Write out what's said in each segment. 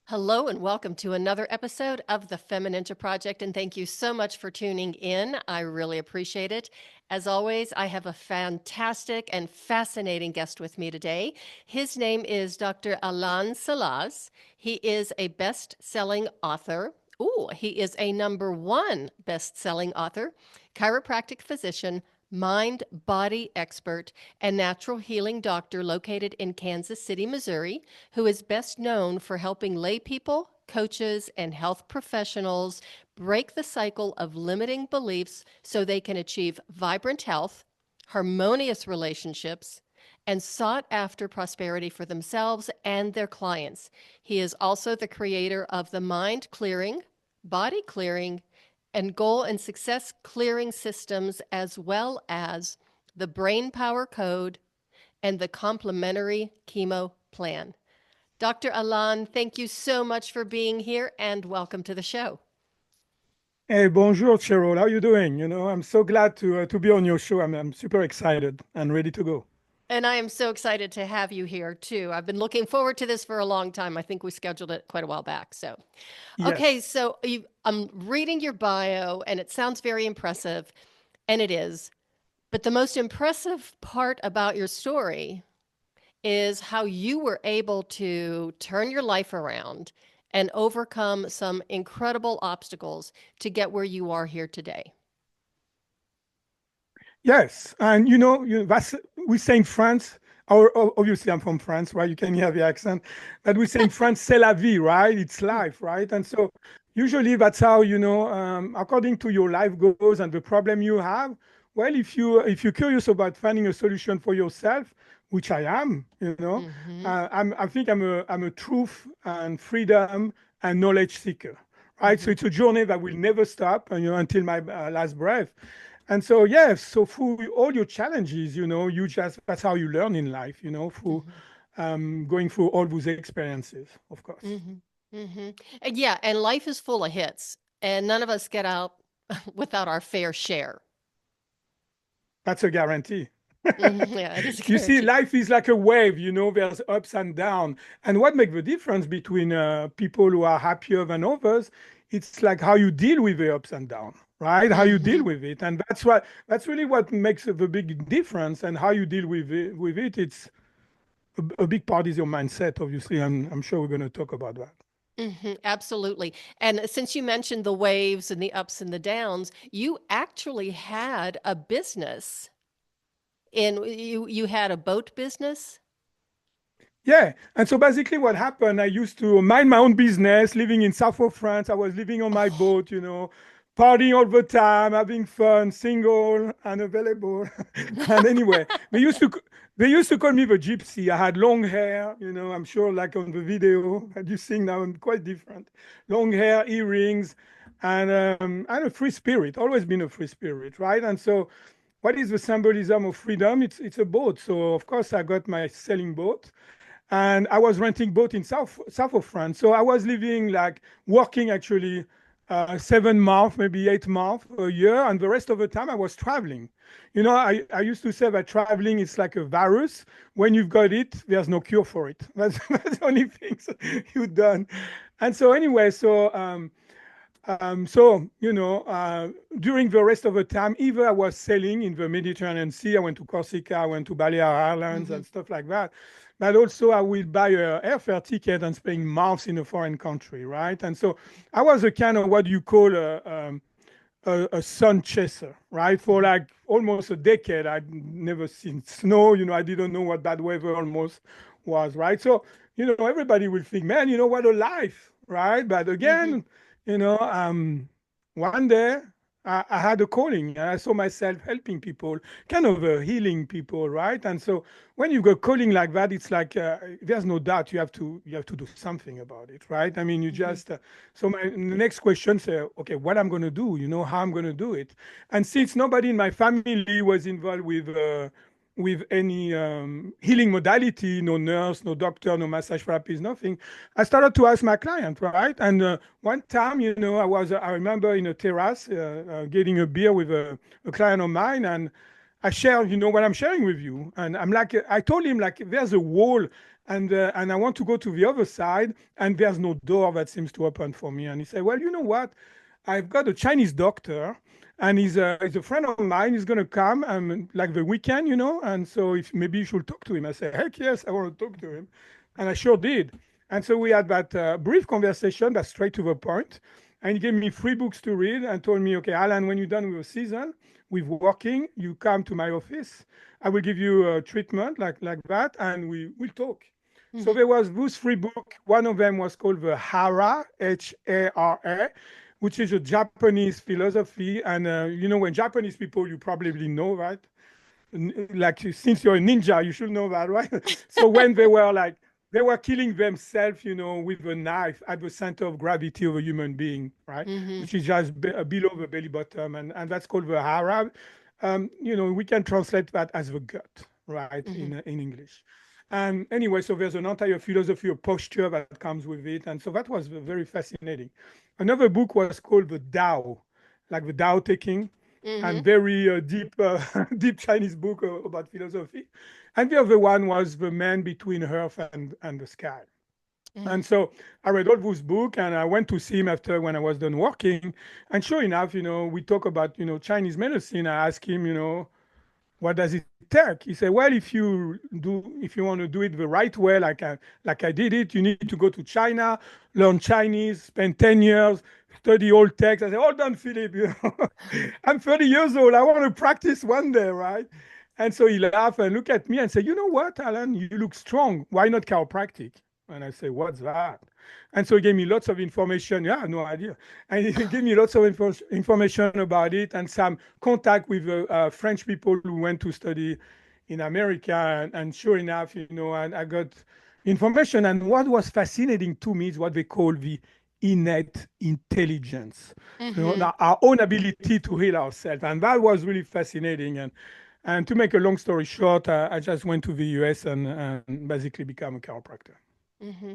Hello and welcome to another episode of the FemiNinja Project, and thank you so much for tuning in. I really appreciate it. As always, I have a fantastic and fascinating guest with me today. His name is Dr. Alain Salas. He is a best-selling author. He is a #1 best-selling author, chiropractic physician, mind body expert, and natural healing doctor located in Kansas City, Missouri, who is best known for helping lay people, coaches, and health professionals break the cycle of limiting beliefs so they can achieve vibrant health, harmonious relationships, and sought after prosperity for themselves and their clients. He is also the creator of the Mind Clearing, Body Clearing, and goal and success clearing systems, as well as the brain power code and the complementary chemo plan. Dr. Alain, thank you so much for being here and welcome to the show. Hey, bonjour, Cheryl. How are you doing? I'm so glad to be on your show. I'm super excited and ready to go. And I am so excited to have you here too. I've been looking forward to this for a long time. I think we scheduled it quite a while back. Okay, Yes. so I'm reading your bio and it sounds very impressive, and it is. But the most impressive part about your story is how you were able to turn your life around and overcome some incredible obstacles to get where you are here today. Yes. And that's we say in France, obviously I'm from France, right? You can hear the accent. But we say in France, c'est la vie, right? It's life, right? And so usually that's how, according to your life goes and the problem you have. Well, if you're curious about finding a solution for yourself, which I am, Mm-hmm. I think I'm a truth and freedom and knowledge seeker, right? So Mm-hmm. it's a journey that will never stop, until my last breath. And so, yes, so through all your challenges, that's how you learn in life, through Mm-hmm. going through all those experiences, of course. Mm-hmm. Mm-hmm. And yeah, and life is full of hits, and none of us get out without our fair share. That's a guarantee. Yeah, it is a You see, guarantee. life is like a wave, there's ups and downs. And what makes the difference between people who are happier than others, it's like how you deal with the ups and downs, right? How you deal Mm-hmm. with it. And that's really what makes the big difference. And how you deal with it, it's a big part is your mindset, obviously. I'm sure we're going to talk about that. Mm-hmm. Absolutely. And since you mentioned the waves and the ups and the downs, you actually had a business. And you had a boat business? Yeah. And so basically what happened, I used to mind my own business, living in south of France. I was living on my Oh. boat, partying all the time, having fun, single, unavailable. And anyway, they used to call me the gypsy. I had long hair, I'm sure like on the video that you sing now, I'm quite different. Long hair, earrings, and a free spirit, always been a free spirit, right? And so what is the symbolism of freedom? It's a boat. So of course I got my sailing boat and I was renting boat in south of France. So I was living like working actually 7 months, maybe 8 months a year, and the rest of the time I was traveling. I used to say that traveling is like a virus. When you've got it, there's no cure for it. That's the only thing you've done. And so anyway, during the rest of the time, either I was sailing in the Mediterranean Sea, I went to Corsica, I went to Balear Islands Mm-hmm. and stuff like that. But also, I will buy a airfare ticket and spend months in a foreign country, right? And so, I was a kind of what you call a sun chaser, right? For Mm-hmm. like almost a decade, I'd never seen snow. I didn't know what bad weather almost was, right? So, everybody will think, man, what a life, right? But Mm-hmm. again, one day I had a calling and I saw myself helping people, kind of healing people, right? And so when you go calling like that, it's like there's no doubt you have to do something about it, right? I mean, you Mm-hmm. just so the next question say, okay, what I'm going to do, how I'm going to do it. And since nobody in my family was involved with any healing modality, no nurse, no doctor, no massage therapist, nothing. I started to ask my client, right? And one time, I remember in a terrace getting a beer with a client of mine, and I share, what I'm sharing with you. And I'm like, I told him, like, there's a wall and I want to go to the other side, and there's no door that seems to open for me. And he said, well, you know what? I've got a Chinese doctor, and he's a friend of mine. He's going to come like the weekend, and so if maybe you should talk to him. I said, heck yes, I want to talk to him. And I sure did. And so we had that brief conversation, but straight to the point. And he gave me 3 books to read and told me, okay, Alan, when you're done with your season, with working, you come to my office. I will give you a treatment like that, and we'll talk. So there was those 3 books. One of them was called the Hara, Hara, which is a Japanese philosophy. And when Japanese people, you probably know, right? Like since you're a ninja, you should know that, right? So when they were killing themselves, with a knife at the center of gravity of a human being, right? Mm-hmm. Which is just below the belly button, and that's called the Hara. We can translate that as the gut, right, Mm-hmm. in English. And anyway, so there's an entire philosophy of posture that comes with it. And so that was very fascinating. Another book was called The Tao, like the Tao Taking, Mm-hmm. and very deep, deep Chinese book about philosophy. And the other one was The Man Between Earth and the Sky. Mm-hmm. And so I read all those books, and I went to see him after when I was done working. And sure enough, we talk about, Chinese medicine. I asked him, what does it take? He said, well, if you want to do it the right way, like I did it, you need to go to China, learn Chinese, spend 10 years, study old texts. I said, hold on, Philip, I'm 30 years old. I want to practice one day, right? And so he laughed and looked at me and said, you know what, Alan, you look strong. Why not chiropractic? And I say, what's that? And so he gave me lots of information. Yeah, no idea. And he gave me lots of information about it and some contact with French people who went to study in America. And sure enough, and I got information. And what was fascinating to me is what they call the innate intelligence, Mm-hmm. our own ability to heal ourselves. And that was really fascinating. And to make a long story short, I just went to the US and basically became a chiropractor. Mm-hmm.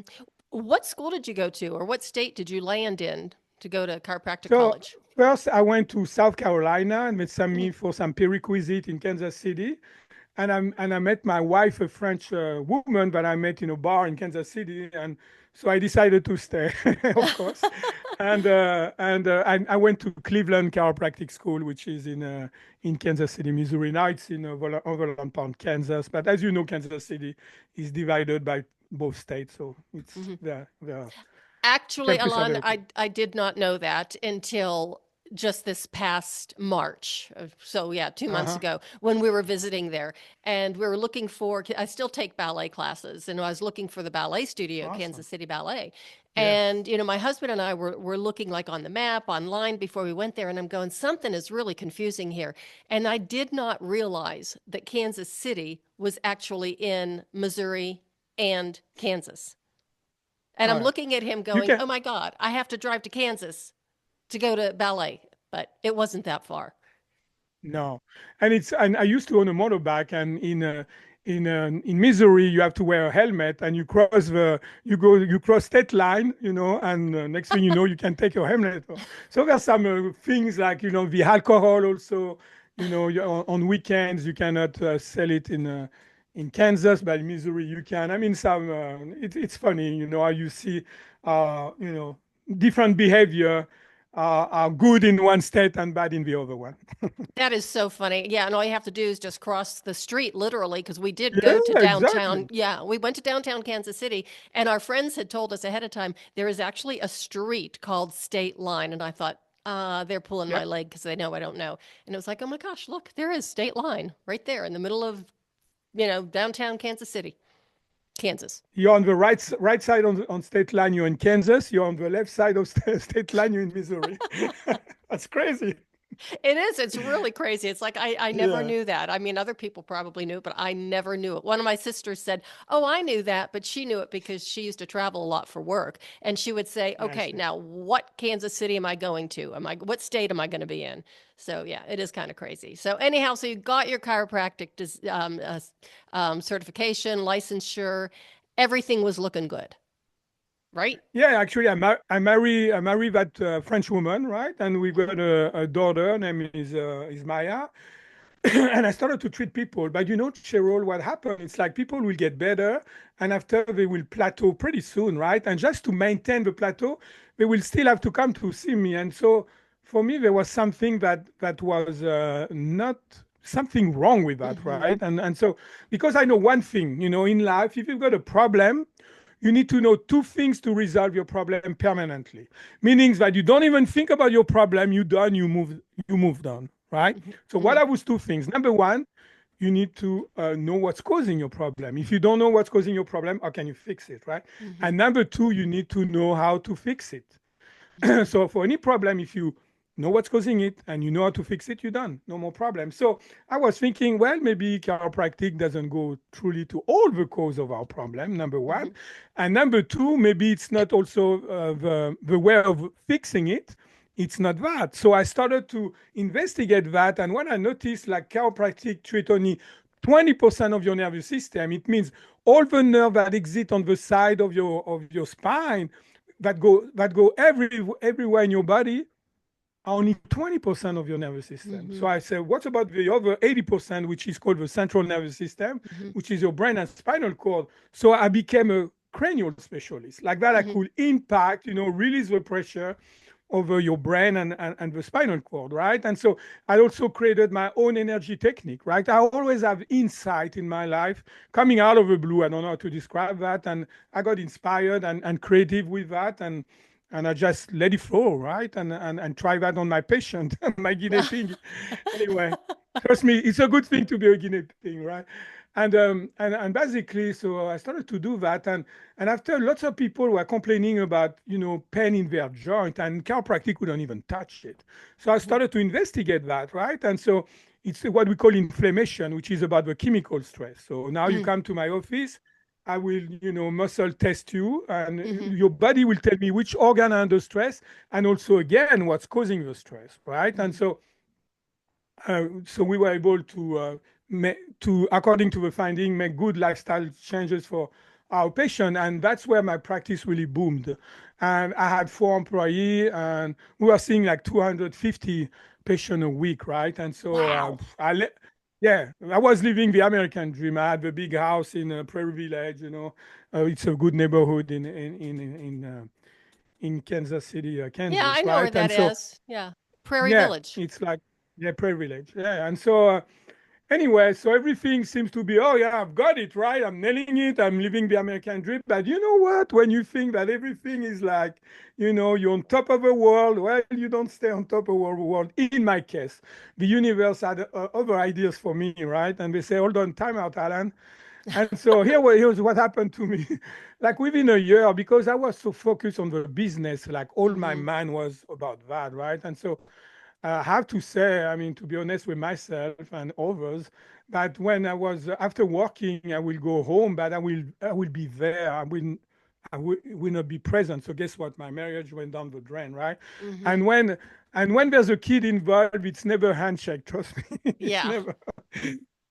What school did you go to, or what state did you land in to go to chiropractic So college? first, I went to South Carolina and met some Mm-hmm. me for some prerequisite in Kansas City, and I met my wife, a French woman that I met in a bar in Kansas City, and so I decided to stay, of course, and I went to Cleveland Chiropractic School, which is in Kansas City, Missouri. Now it's in Overland Park, Kansas, but as you know, Kansas City is divided by both states, so it's Mm-hmm. the Actually, campuses are Alon, very close. I did not know that until just this past March. So, yeah, 2 months Uh-huh. ago when we were visiting there. And we were looking for, I still take ballet classes, and I was looking for the ballet studio, Awesome. Kansas City Ballet. Yes. And, my husband and I were looking like on the map online before we went there. And I'm going, something is really confusing here. And I did not realize that Kansas City was actually in Missouri and Kansas. And All I'm right. looking at him You going, can oh my God, I have to drive to Kansas to go to ballet. But it wasn't that far. no, and I used to own a motorbike, and in Missouri you have to wear a helmet, and you cross state line, and next thing you know you can take your helmet off. So there's some things like the alcohol also, on weekends you cannot sell it in Kansas, but in Missouri you can. I mean, it's funny, how you see, different behavior are good in one state and bad in the other one. That is so funny. Yeah. And all you have to do is just cross the street, literally, because we did Yeah, go to downtown. exactly. Yeah. We went to downtown Kansas City, and our friends had told us ahead of time there is actually a street called State Line. And I thought, they're pulling my Yep. leg because they know I don't know. And it was like, oh my gosh, look, there is State Line right there in the middle of, downtown Kansas City, Kansas. You're on the right side on state line. You're in Kansas. You're on the left side of state line. You're in Missouri. That's crazy. It is. It's really crazy. It's like I never Yeah, knew that. I mean, other people probably knew, but I never knew it. One of my sisters said, "Oh, I knew that," but she knew it because she used to travel a lot for work, and she would say, I "Okay, see. now what Kansas City am I going to? What state am I going to be in?" So yeah, it is kind of crazy. So anyhow, so you got your chiropractic certification, licensure, everything was looking good, right? Yeah, actually, I marry that French woman, right? And we got a daughter. Her name is Maya. and I started to treat people. But Cheryl, what happened? It's like people will get better, and after they will plateau pretty soon, right? And just to maintain the plateau, they will still have to come to see me. And so for me, there was something that was not something wrong with that, Mm-hmm. right? And so because I know one thing, in life, if you've got a problem, you need to know two things to resolve your problem permanently. Meaning that you don't even think about your problem, you done, you moved on, right? So Mm-hmm. what are those two things? Number one, you need to know what's causing your problem. If you don't know what's causing your problem, how can you fix it, right? Mm-hmm. And number two, you need to know how to fix it. Mm-hmm. So for any problem, if you know what's causing it and you know how to fix it, you're done. No more problem. So I was thinking, well, maybe chiropractic doesn't go truly to all the cause of our problem, number one. Mm-hmm. And number two, maybe it's not also the way of fixing it. It's not that. So I started to investigate that. And when I noticed like chiropractic treat only 20% of your nervous system, it means all the nerve that exist on the side of your spine that go everywhere in your body are only 20% of your nervous system. Mm-hmm. So I said, what about the other 80%, which is called the central nervous system, Mm-hmm. which is your brain and spinal cord? So I became a cranial specialist. Like that, I Mm-hmm. could impact, release the pressure over your brain and the spinal cord, right? And so I also created my own energy technique, right? I always have insight in my life coming out of the blue. I don't know how to describe that. And I got inspired and creative with that. And I just let it flow, right? And try that on my patient, my guinea pig. Anyway, trust me, it's a good thing to be a guinea pig, right? And basically, so I started to do that, and after lots of people were complaining about pain in their joint, and chiropractic couldn't even touch it. So I started to investigate that, right? And so it's what we call inflammation, which is about the chemical stress. So now you Mm-hmm. come to my office, I will, muscle test you, Mm-hmm. and your body will tell me which organ are under stress, and also again what's causing the stress, right? And so we were able to, according to the finding, make good lifestyle changes for our patient, and that's where my practice really boomed. And I had 4 employees, and we were seeing like 250 patients a week, right? And so Wow. yeah, I was living the American dream. I had the big house in Prairie Village. It's a good neighborhood in Kansas City, Yeah, I Kansas, know where right? that And so is. Yeah. Prairie yeah, Village. it's like yeah, Prairie Village. Yeah, and so anyway, so everything seems to be, oh yeah, I've got it right. I'm nailing it. I'm living the American dream. But you know what? When you think that everything is like, you're on top of the world, well, you don't stay on top of the world. In my case, the universe had other ideas for me, right? And they say, hold on, time out, Alan. And so here's what happened to me. Like within a year, because I was so focused on the business, like all my Mm-hmm. mind was about that, right? And so I have to say, I mean, to be honest with myself and others, that when I was after working, I will go home, but I will be there. I will not be present. So guess what? My marriage went down the drain, right? Mm-hmm. And when there's a kid involved, it's never handshake. Trust me, it's Yeah. never.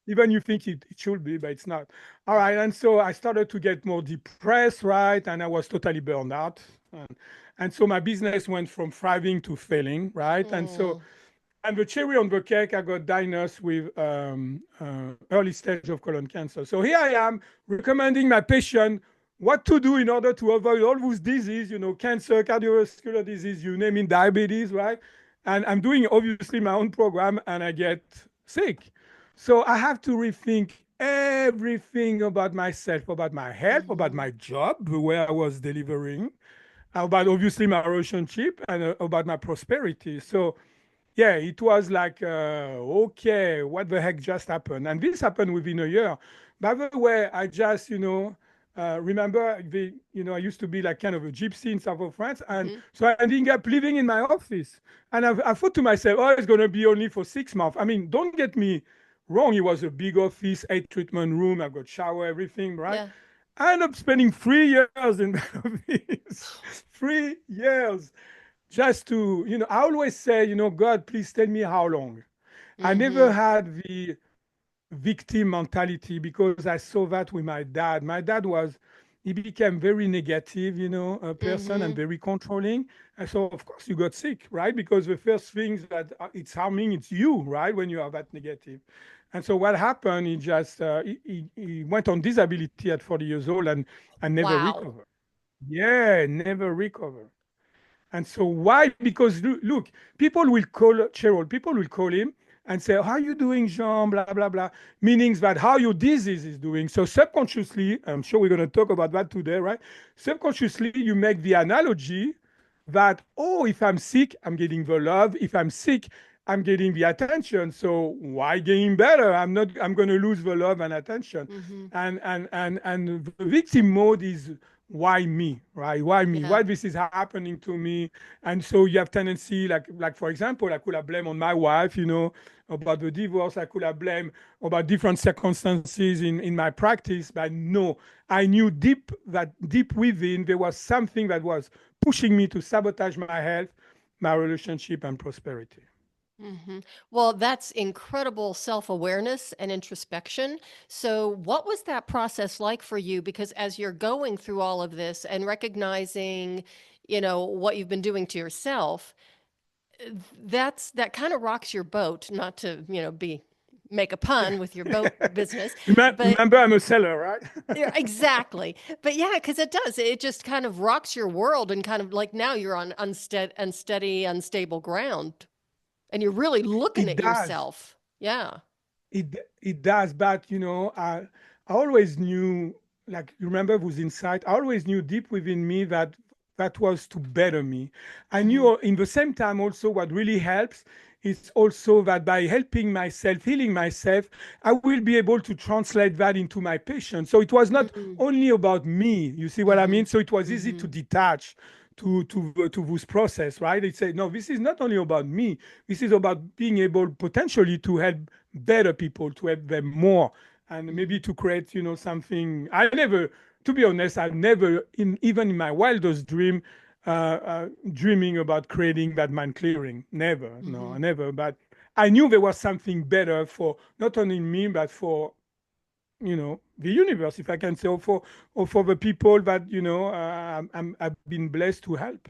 Even you think it should be, but it's not. All right. And so I started to get more depressed, right? And I was totally burned out. And so my business went from thriving to failing, right? Mm. And the cherry on the cake, I got diagnosed with early stage of colon cancer. So here I am recommending my patient what to do in order to avoid all those disease, cancer, cardiovascular disease, you name it, diabetes, right? And I'm doing obviously my own program and I get sick. So I have to rethink everything about myself, about my health, about Mm-hmm. my job, the way I was delivering, about obviously my relationship, and about my prosperity. So yeah, it was like, okay, what the heck just happened? And this happened within a year. By the way, I just, remember I used to be like kind of a gypsy in South of France. And Mm-hmm. so I ended up living in my office. And I thought to myself, oh, it's going to be only for 6 months. I mean, don't get me wrong. It was a big office, 8 treatment room. I've got shower, everything, right? Yeah. I ended up spending 3 years in that office. 3 years just to, I always say, God, please tell me how long. I Mm-hmm. never had the victim mentality because I saw that with my dad. My dad was he became very negative, a person and Mm-hmm. very controlling. And so, of course, you got sick, right? Because the first things that it's harming, it's you, right? When you are that negative. And so what happened, he just, he went on disability at 40 years old and never Wow. recovered. Yeah, never recovered. And so why? Because look, people will call Cheryl, people will call him and say, how are you doing, Jean? Blah, blah, blah. Meanings that how your disease is doing. So subconsciously, I'm sure we're going to talk about that today, right? Subconsciously, you make the analogy that, oh, if I'm sick, I'm getting the love. If I'm sick, I'm getting the attention. So why getting better? I'm going to lose the love and attention. Mm-hmm. And the victim mode is why me, right? Why me? Yeah. Why this is happening to me? And so you have tendency, like for example, I could have blame on my wife, about the divorce. I could have blame about different circumstances in my practice, but no, I knew deep within there was something that was pushing me to sabotage my health, my relationship, and prosperity. Mm-hmm. Well, that's incredible self-awareness and introspection. So, what was that process like for you? Because as you're going through all of this and recognizing, what you've been doing to yourself, that kind of rocks your boat, not to, make a pun with your boat business, but Remember, I'm a seller, right? yeah, exactly. But yeah, because it does. It just kind of rocks your world and kind of like now you're on unsteady, unstable ground and you're really looking It at does. yourself. Yeah. It does, but I always knew, like you remember with insight, I always knew deep within me that that was to better me. I Mm-hmm. knew in the same time also what really helps is also that by helping myself, healing myself, I will be able to translate that into my patient. So it was not Mm-hmm. only about me. You see what I Mm-hmm. mean? So it was easy Mm-hmm. to detach to this process, right? It said, no, this is not only about me. This is about being able potentially to help better people, to help them more, and maybe to create, something. I never, to be honest, I never, even in my wildest dream, dreaming about creating that mind clearing. Never, no, Mm-hmm. never. But I knew there was something better for not only me, but for the universe, if I can say, or for the people that I've been blessed to help.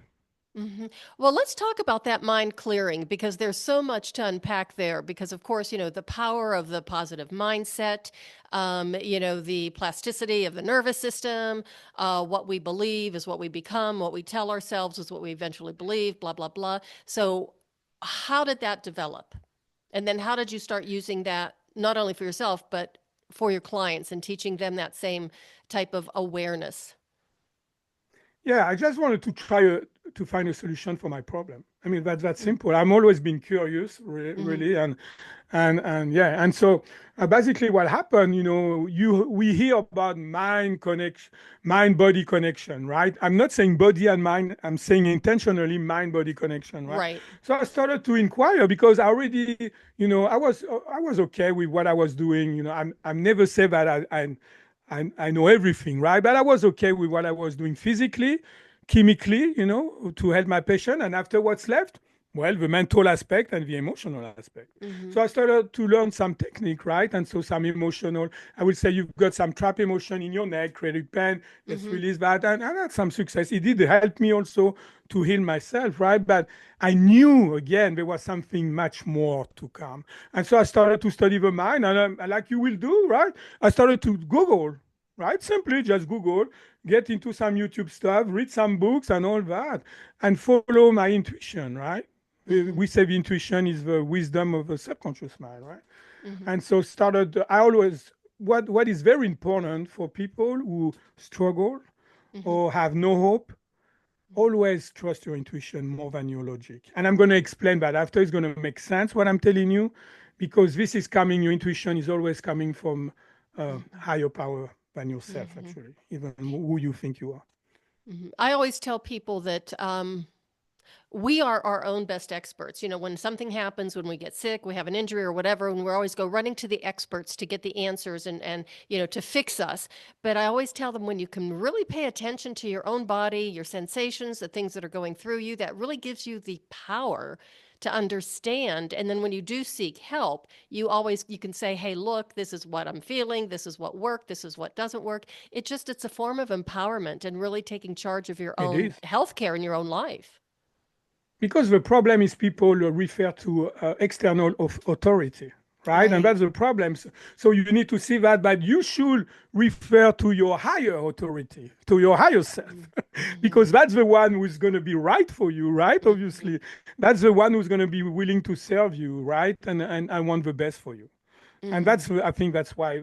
Hmm. Well, let's talk about that mind clearing because there's so much to unpack there. Because, of course, the power of the positive mindset, the plasticity of the nervous system, what we believe is what we become, what we tell ourselves is what we eventually believe, blah, blah, blah. So, how did that develop? And then, how did you start using that not only for yourself, but for your clients and teaching them that same type of awareness? Yeah, I just wanted to try to find a solution for my problem. I mean, that's simple. I'm always been curious, Mm-hmm. really, and yeah, and so basically, what happened, we hear about mind connection, mind body connection, right? I'm not saying body and mind. I'm saying intentionally mind body connection, right? Right. So I started to inquire because I already, I was okay with what I was doing. I'm never say that I know everything, right? But I was okay with what I was doing physically, chemically, to help my patient. And after what's left, well, the mental aspect and the emotional aspect. Mm-hmm. So I started to learn some technique, right? And so some emotional, I would say you've got some trap emotion in your neck, creative pain, let's Mm-hmm. release that. And I had some success. It did help me also to heal myself, right? But I knew again there was something much more to come. And so I started to study the mind, and like you will do, right? I started to Google, right? Simply just Google, get into some YouTube stuff, read some books and all that, and follow my intuition, right? Mm-hmm. We say the intuition is the wisdom of the subconscious mind, right? Mm-hmm. And so started, I always, what is very important for people who struggle Mm-hmm. or have no hope, always trust your intuition more than your logic. And I'm going to explain that after. It's going to make sense what I'm telling you, because this is coming, your intuition is always coming from higher power than yourself, Mm-hmm. actually, even who you think you are. Mm-hmm. I always tell people that we are our own best experts. When something happens, when we get sick, we have an injury or whatever, and we always go running to the experts to get the answers and to fix us. But I always tell them when you can really pay attention to your own body, your sensations, the things that are going through you, that really gives you the power to understand. And then when you do seek help, you can say, hey, look, this is what I'm feeling. This is what worked. This is what doesn't work. It's a form of empowerment and really taking charge of your It own is. healthcare and your own life. Because the problem is people refer to external authority, right? And Right. that's the problem. So you need to see that, but you should refer to your higher authority, to your higher self, Mm-hmm. because that's the one who's going to be right for you, right? Mm-hmm. Obviously, that's the one who's going to be willing to serve you, right? And I want the best for you. And Mm-hmm. I think that's why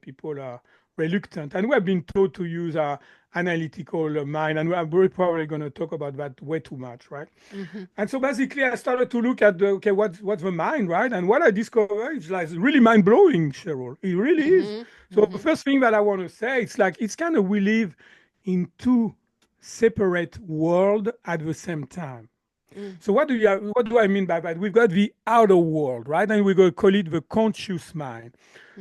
people are reluctant. And we have been taught to use our analytical mind, and we're probably going to talk about that way too much, right? Mm-hmm. And so basically, I started to look at okay, what's the mind, right? And what I discovered is like really mind blowing, Cheryl. It really is. Mm-hmm. So the Mm-hmm. first thing that I want to say, it's kind of we live in two separate worlds at the same time. So what do I mean by that? We've got the outer world, right? And we're going to call it the conscious mind.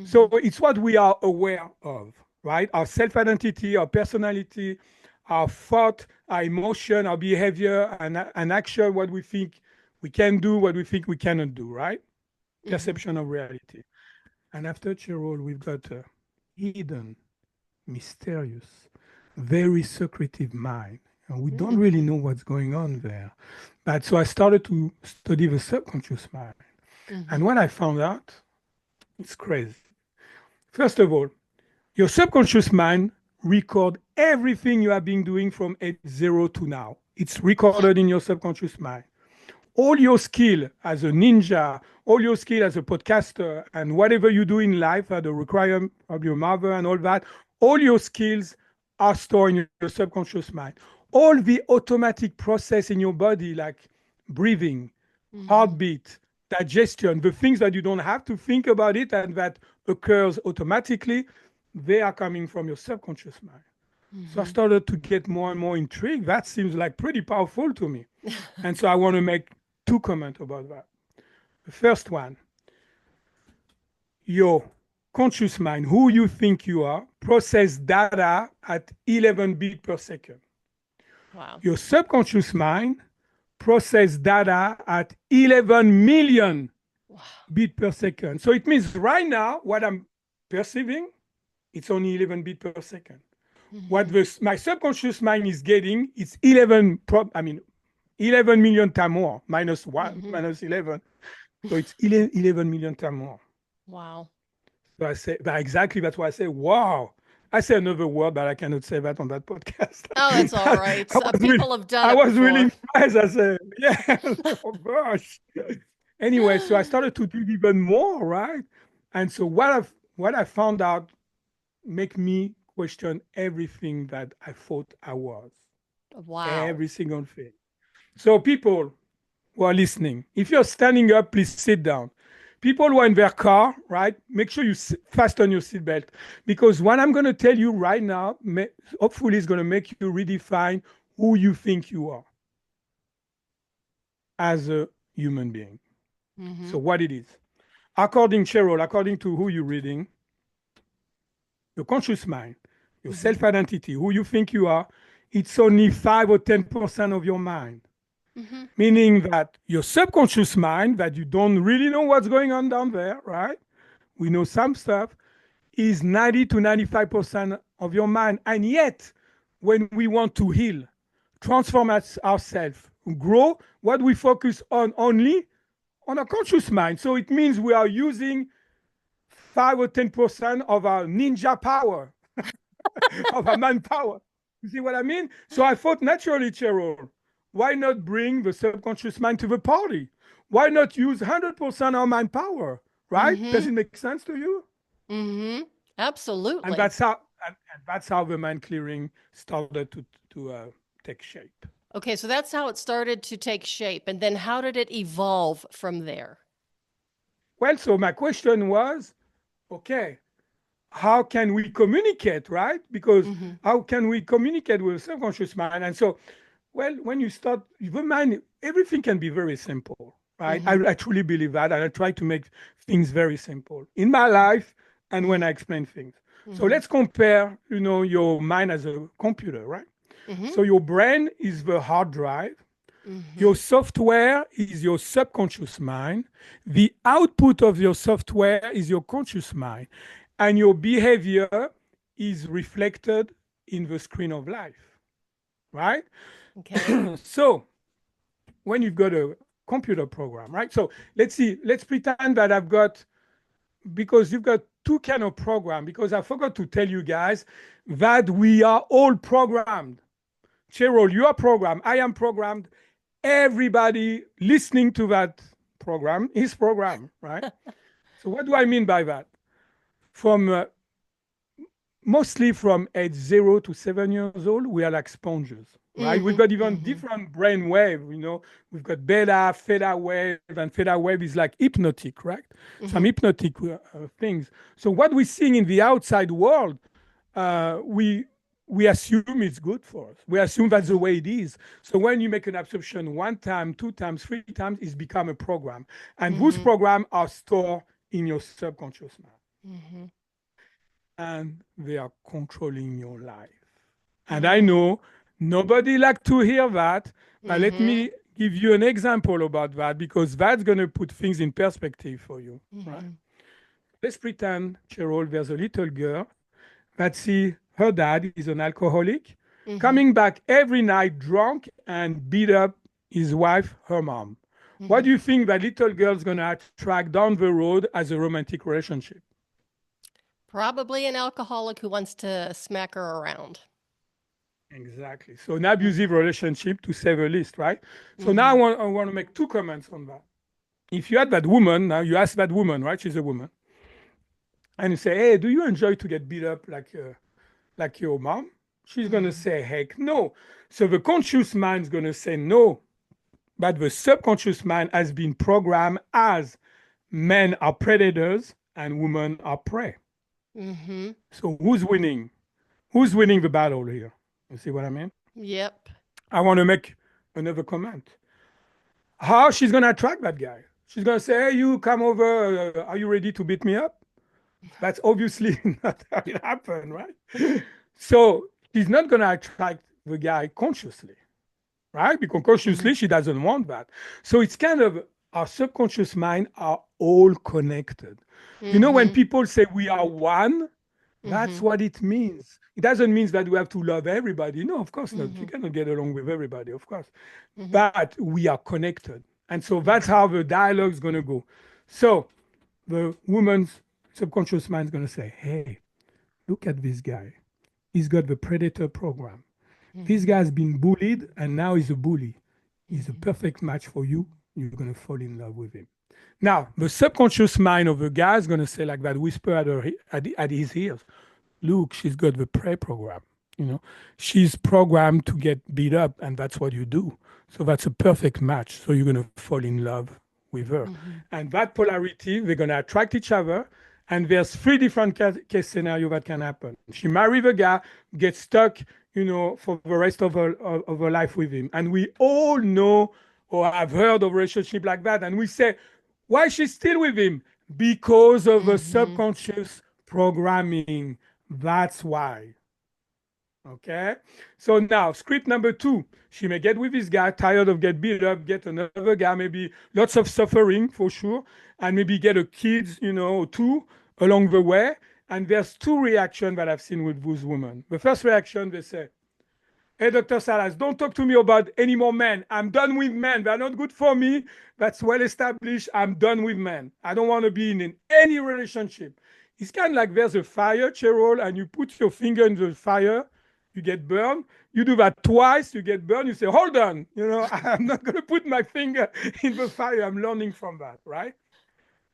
So Mm-hmm. it's what we are aware of, right? Our self-identity, our personality, our thought, our emotion, our behavior, and action, what we think we can do, what we think we cannot do, right? Mm-hmm. Perception of reality. And after Chirol, we've got a hidden, mysterious, very secretive mind. And we don't really know what's going on there. But so I started to study the subconscious mind. Mm-hmm. And what I found out, it's crazy. First of all, your subconscious mind record everything you have been doing from age 0 to now. It's recorded in your subconscious mind. All your skill as a ninja, all your skill as a podcaster, and whatever you do in life at the requirement of your mother and all that, all your skills are stored in your subconscious mind. All the automatic process in your body, like breathing, Mm-hmm. heartbeat, digestion, the things that you don't have to think about it and that occurs automatically, they are coming from your subconscious mind. So I Mm-hmm. started to get more and more intrigued. That seems like pretty powerful to me. And so I want to make two comments about that. The first one, your conscious mind, who you think you are, process data at 11 bits per second. Wow. Your subconscious mind process data at 11 million Wow. bits per second. So it means right now, what I'm perceiving, it's only 11 bits per second. What Mm-hmm. my subconscious mind is getting, it's 11, 11 million times more, minus one, Mm-hmm. minus 11. So it's 11 million times more. Wow. So I say, but exactly that's why I say, wow. I say another word, but I cannot say that on that podcast. Oh, that's all right. I was really, People have done I it was really before. impressed. I said, yeah, oh gosh. Anyway, so I started to dig even more, right? And so what I found out make me question everything that I thought I was, Wow. every single thing. So people who are listening, if you're standing up, please sit down. People who are in their car, right? Make sure you fasten your seatbelt because what I'm going to tell you right now, hopefully, is going to make you redefine who you think you are as a human being. Mm-hmm. So, what it is, according Cheryl, according to who you're reading, your conscious mind, your Mm-hmm. self-identity, who you think you are, it's only 5 or 10% of your mind. Mm-hmm. Meaning that your subconscious mind, that you don't really know what's going on down there, right? We know some stuff, is 90 to 95% of your mind. And yet, when we want to heal, transform ourselves, grow, what we focus on only on a conscious mind. So it means we are using 5 or 10% of our ninja power, of our manpower. You see what I mean? So I thought naturally, Cheryl, why not bring the subconscious mind to the party? Why not use 100% of manpower? Right? Does Mm-hmm. it make sense to you? Mm-hmm. And Absolutely. that's how the mind clearing started to take shape. Okay, so that's how it started to take shape. And then how did it evolve from there? Well, so my question was, okay, how can we communicate, right? Because Mm-hmm. how can we communicate with the subconscious mind? And so, well, when you start, the mind, everything can be very simple, right? Mm-hmm. I truly believe that, and I try to make things very simple in my life and when I explain things. So Mm-hmm. let's compare, your mind as a computer, right? Mm-hmm. So your brain is the hard drive, Your software is your subconscious mind. The output of your software is your conscious mind. And your behavior is reflected in the screen of life, right? Okay. So when you've got a computer program, right? So let's pretend that I've got, because you've got two kind of program, because I forgot to tell you guys that we are all programmed. Cheryl, you are programmed. I am programmed. Everybody listening to that program is programmed, right? So what do I mean by that? From mostly from age 0 to 7 years old, we are like sponges, right? We've got even different brain wave, we've got beta, theta wave, and theta wave is like hypnotic, right? Some hypnotic things. So what we're seeing in the outside world, we assume it's good for us. We assume that's the way it is. So when you make an absorption 1 time, 2 times, 3 times, it's become a program. And those programs are stored in your subconscious mind. And they are controlling your life. And I know nobody like to hear that, but let me give you an example about that, because that's going to put things in perspective for you, right? Let's pretend, Cheryl, there's a little girl that see her dad is an alcoholic, coming back every night drunk and beat up his wife, her mom. What do you think that little girl's going to attract down the road as a romantic relationship? Probably an alcoholic who wants to smack her around. Exactly. So an abusive relationship, to say the least, right? So now I want to make 2 comments on that. If you had that woman, now you ask that woman, right? She's a woman. And you say, hey, do you enjoy to get beat up like your mom? She's going to say, heck no. So the conscious mind is going to say no. But the subconscious mind has been programmed as men are predators and women are prey. So who's winning? Who's winning the battle here? You see what I mean? Yep. I want to make another comment. How she's going to attract that guy? She's going to say, hey, you come over. Are you ready to beat me up? That's obviously not how it happened, right? So she's not going to attract the guy consciously, right? Because consciously, she doesn't want that. So it's kind of, our subconscious mind are all connected. You know, when people say we are one, that's what it means. It doesn't mean that we have to love everybody. No, of course not. You cannot get along with everybody, of course. But we are connected. And so that's how the dialogue is going to go. So the woman's subconscious mind is going to say, hey, look at this guy. He's got the predator program. This guy's been bullied and now he's a bully. He's a perfect match for you. You're going to fall in love with him. Now, the subconscious mind of the guy is going to say like that, whisper at his ears, look, she's got the prey program. She's programmed to get beat up, and that's what you do. So that's a perfect match. So you're going to fall in love with her. And that polarity, they're going to attract each other. And there's 3 different case scenarios that can happen. She marries a guy, gets stuck, for the rest of her life with him. And we all know or have heard of a relationship like that. And we say, why she's still with him? Because of the subconscious programming. That's why. Okay? So now, script number 2. She may get with this guy, tired of getting beat up, get another guy, maybe lots of suffering for sure, and maybe get a kid, 2 along the way. And there's 2 reactions that I've seen with those women. The first reaction, they say, hey, Dr. Salas, don't talk to me about any more men. I'm done with men. They're not good for me. That's well established. I'm done with men. I don't want to be in any relationship. It's kind of like there's a fire, Cheryl, and you put your finger in the fire, you get burned. You do that twice, you get burned. You say, hold on, I'm not going to put my finger in the fire. I'm learning from that, right?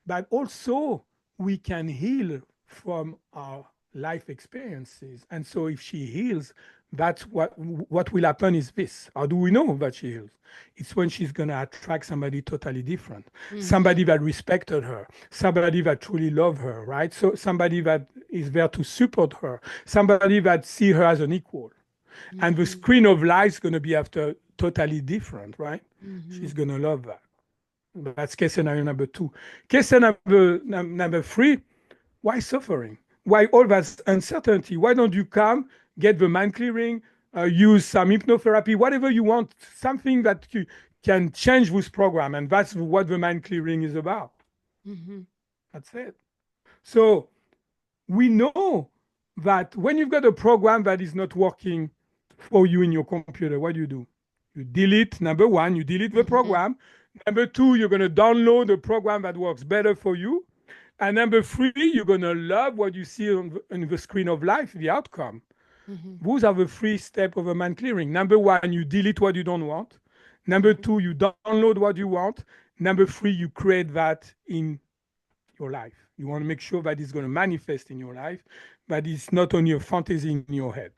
But also, we can heal from our life experiences. And so if she heals, that's what will happen is this. How do we know that she heals? It's when she's going to attract somebody totally different, somebody that respected her, somebody that truly loved her, right? So somebody that is there to support her, somebody that see her as an equal. And the screen of life is going to be after totally different, right? She's going to love that. That's case scenario number 2. Case scenario number 3, why suffering? Why all that uncertainty? Why don't you come, get the mind clearing, use some hypnotherapy, whatever you want, something that you can change this program. And that's what the mind clearing is about. Mm-hmm. That's it. So we know that when you've got a program that is not working for you in your computer, what do? You delete, number one, you delete the Mm-hmm. program. Number two, you're going to download a program that works better for you. And number three, you're going to love what you see on the screen of life, the outcome. Mm-hmm. Those are the three steps of a mind clearing. Number one, you delete what you don't want. Number Mm-hmm. two, you download what you want. Number three, you create that in your life. You want to make sure that it's going to manifest in your life, but it's not only a fantasy in your head.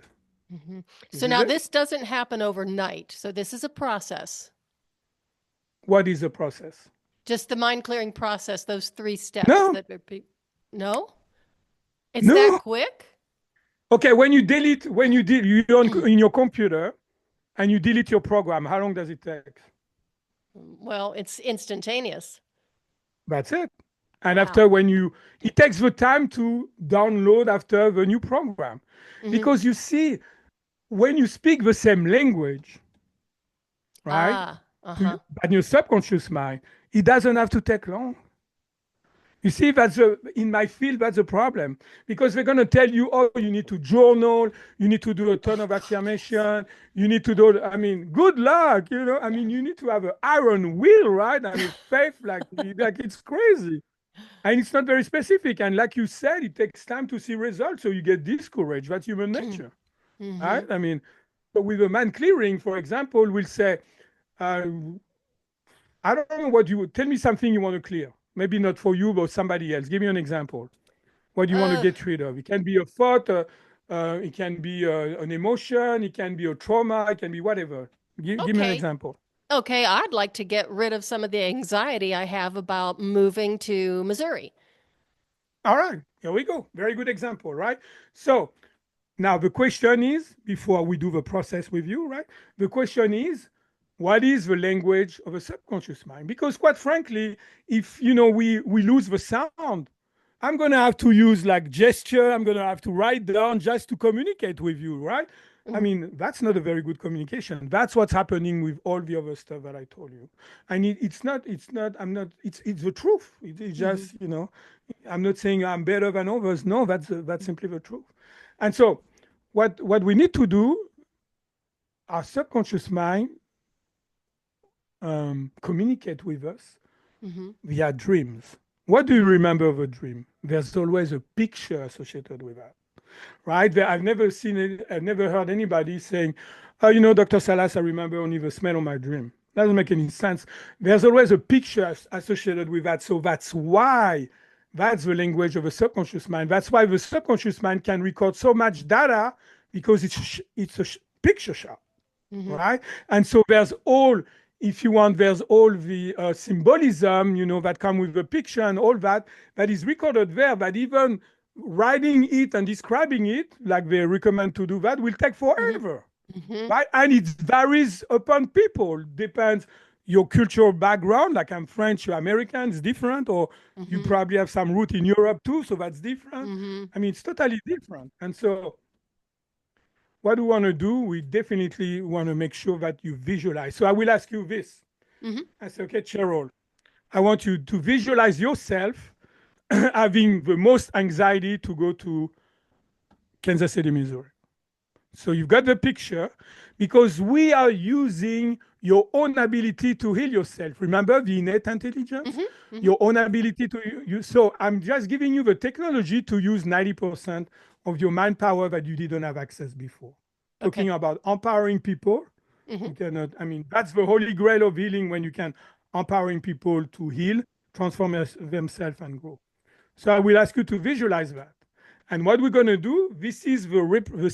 Mm-hmm. You So get now it? this doesn't happen overnight. So this is a process. What is the process? Just the mind clearing process, those 3 steps No, that no? It's that no. quick? Okay, when you delete, in your computer and you delete your program, how long does it take? Well, it's instantaneous. That's it. And after Wow. it takes the time to download after the new program. Mm-hmm. Because you see, when you speak the same language, right, Ah, uh-huh. but your subconscious mind, it doesn't have to take long. You see, in my field, that's a problem because they're going to tell you, oh, you need to journal, you need to do a ton of affirmation, you need to do, I mean, good luck, I mean, you need to have an iron will, right? I mean, faith, like it's crazy. And it's not very specific. And like you said, it takes time to see results. So you get discouraged. That's human nature, Mm-hmm. right? I mean, so with a mind clearing, for example, we'll say, uh, I don't know what you would tell me something you want to clear. Maybe not for you, but somebody else. Give me an example. What do you want to Uh, get rid of? It can be a thought, it can be an emotion, it can be a trauma, it can be whatever. Give me an okay. example. Okay, I'd like to get rid of some of the anxiety I have about moving to Missouri. All right, here we go. Very good example, right? So now the question is, before we do the process with you, right? The question is, what is the language of a subconscious mind? Because quite frankly, if we lose the sound, I'm gonna have to use like gesture, I'm gonna have to write down just to communicate with you, right? I Mm-hmm. mean, that's not a very good communication. That's what's happening with all the other stuff that I told you. And it's the truth. It's Mm-hmm. just, I'm not saying I'm better than others. No, that's simply the truth. And so what we need to do, our subconscious mind communicate with us Mm-hmm. via dreams. What do you remember of a dream? There's always a picture associated with that, right? I've never seen it, I've never heard anybody saying, oh, Dr. Salas, I remember only the smell of my dream. Doesn't make any sense. There's always a picture associated with that. So that's why that's the language of the subconscious mind. That's why the subconscious mind can record so much data because it's a picture show, Mm-hmm. right? And so if you want, there's all the symbolism, that come with the picture and all that is recorded there. But even writing it and describing it, like they recommend to do that, will take forever, Mm-hmm. right? And it varies upon people. Depends your cultural background. Like I'm French, you're American, it's different, or you Mm-hmm. probably have some root in Europe too, so that's different. Mm-hmm. I mean, it's totally different. And so what we want to do, we definitely want to make sure that you visualize. So I will ask you this. Mm-hmm. I say, okay, Cheryl, I want you to visualize yourself having the most anxiety to go to Kansas City, Missouri. So you've got the picture because we are using your own ability to heal yourself. Remember the innate intelligence? Mm-hmm. Mm-hmm. Your own ability to use. So I'm just giving you the technology to use 90% of your mind power that you didn't have access before. Okay. Talking about empowering people, Mm-hmm. you cannot, I mean, that's the holy grail of healing when you can empowering people to heal, transform themselves and grow. So I will ask you to visualize that. And what we're going to do, this is the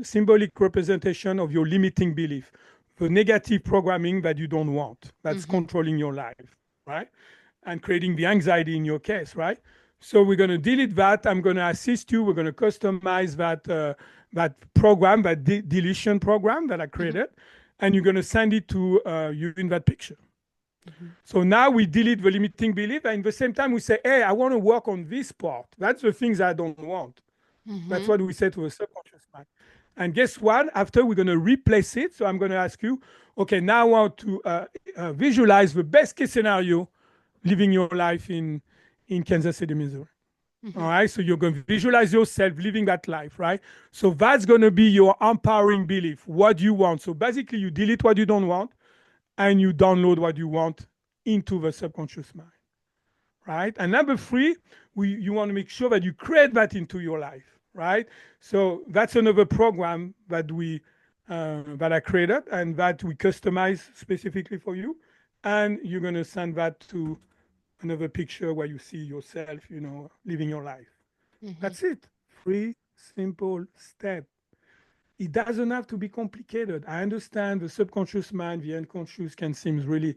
symbolic representation of your limiting belief, the negative programming that you don't want, that's Mm-hmm. controlling your life, right? And creating the anxiety in your case, right? So we're going to delete that. I'm going to assist you. We're going to customize that program, that deletion program that I Mm-hmm. created, and you're going to send it to you in that picture. Mm-hmm. So now we delete the limiting belief, and at the same time we say, hey, I want to work on this part. That's the things I don't want. That's Mm-hmm. what we say to the subconscious mind. And guess what? After, we're going to replace it. So I'm going to ask you, okay, now I want to visualize the best case scenario living your life in Kansas City, Missouri. All right. So you're going to visualize yourself living that life, right? So that's going to be your empowering belief. What you want. So basically, you delete what you don't want and you download what you want into the subconscious mind, right? And number three, you want to make sure that you create that into your life, right? So that's another program that that I created and that we customize specifically for you. And you're going to send that to another picture where you see yourself, living your life. That's it. Three simple steps. It doesn't have to be complicated. I understand the subconscious mind, the unconscious can seem really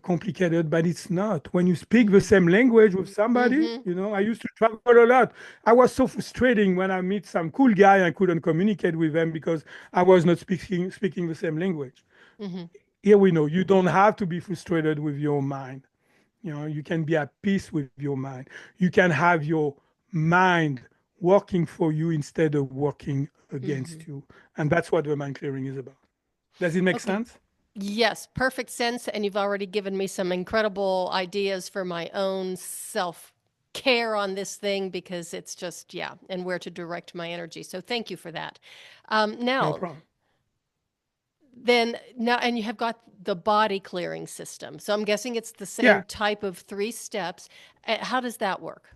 complicated, but it's not. When you speak the same language with somebody, I used to travel a lot. I was so frustrating when I meet some cool guy and couldn't communicate with them because I was not speaking the same language. Here we know you don't have to be frustrated with your mind. You can be at peace with your mind. You can have your mind working for you instead of working against you. And that's what the mind clearing is about. Does it make sense? Yes, perfect sense. And you've already given me some incredible ideas for my own self-care on this thing because it's just, and where to direct my energy. So thank you for that. No problem. And you have got the body clearing system. So I'm guessing it's the same type of 3 steps. How does that work?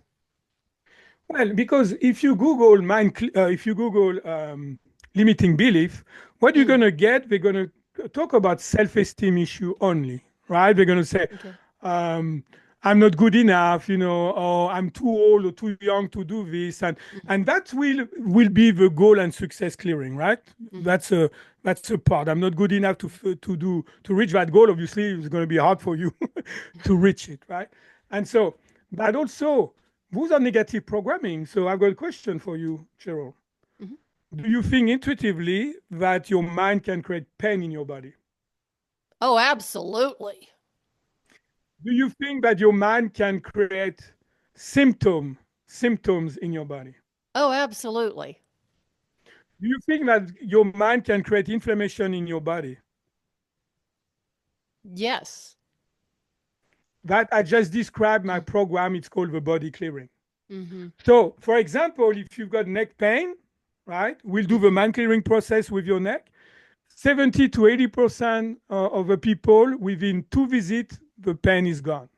Well, because if you Google limiting belief, what you're going to get, they're going to talk about self-esteem issue only, right? They're going to say, I'm not good enough, or I'm too old or too young to do this, and that will be the goal and success clearing, right? That's a part. I'm not good enough to reach that goal. Obviously, it's going to be hard for you to reach it, right? And so, but also, those are negative programming. So I've got a question for you, Cheryl. Do you think intuitively that your mind can create pain in your body? Oh, absolutely. Do you think that your mind can create symptoms in your body? Oh, absolutely. Do you think that your mind can create inflammation in your body? Yes. That I just described my program. It's called the body clearing. So, for example, if you've got neck pain, right, we'll do the mind clearing process with your neck. 70 to 80% of the people within 2 visits, the pain is gone.